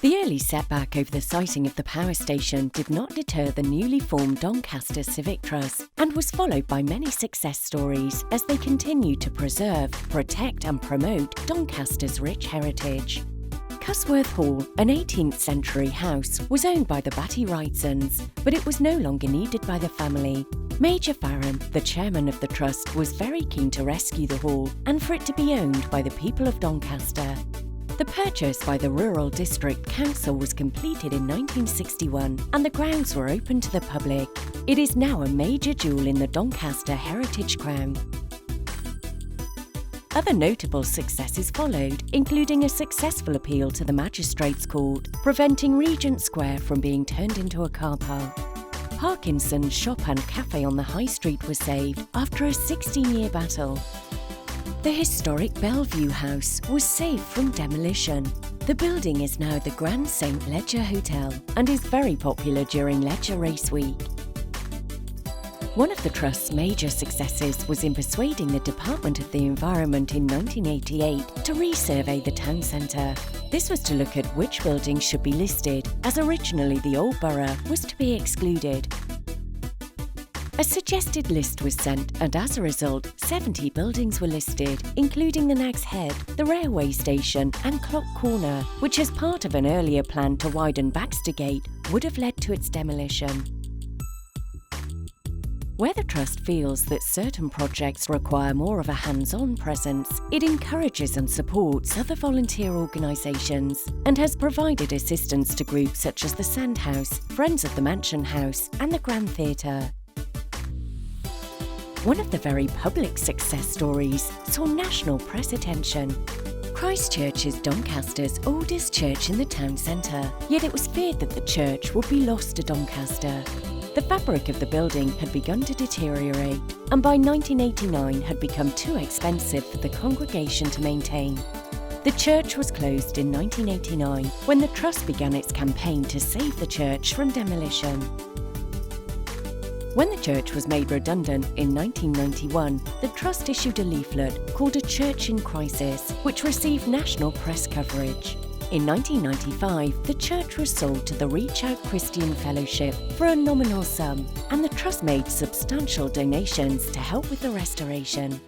The early setback over the siting of the power station did not deter the newly formed Doncaster Civic Trust and was followed by many success stories as they continued to preserve, protect and promote Doncaster's rich heritage. Cusworth Hall, an 18th century house, was owned by the Batty Wrightsons, but it was no longer needed by the family. Major Farron, the chairman of the trust, was very keen to rescue the hall and for it to be owned by the people of Doncaster. The purchase by the Rural District Council was completed in 1961 and the grounds were open to the public. It is now a major jewel in the Doncaster Heritage Crown. Other notable successes followed, including a successful appeal to the Magistrates' Court, preventing Regent Square from being turned into a car park. Parkinson's shop and cafe on the High Street was saved after a 16-year battle. The historic Bellevue House was saved from demolition. The building is now the Grand St Leger Hotel and is very popular during Leger Race Week. One of the Trust's major successes was in persuading the Department of the Environment in 1988 to resurvey the town centre. This was to look at which buildings should be listed, as originally the old borough was to be excluded. A suggested list was sent and as a result, 70 buildings were listed, including the Nag's Head, the railway station and Clock Corner, which as part of an earlier plan to widen Baxter Gate would have led to its demolition. Where the Trust feels that certain projects require more of a hands-on presence, it encourages and supports other volunteer organisations and has provided assistance to groups such as the Sandhouse, Friends of the Mansion House and the Grand Theatre. One of the very public success stories saw national press attention. Christchurch is Doncaster's oldest church in the town centre, yet it was feared that the church would be lost to Doncaster. The fabric of the building had begun to deteriorate and by 1989 had become too expensive for the congregation to maintain. The church was closed in 1989 when the Trust began its campaign to save the church from demolition. When the church was made redundant in 1991, the Trust issued a leaflet called A Church in Crisis, which received national press coverage. In 1995, the church was sold to the Reach Out Christian Fellowship for a nominal sum, and the Trust made substantial donations to help with the restoration.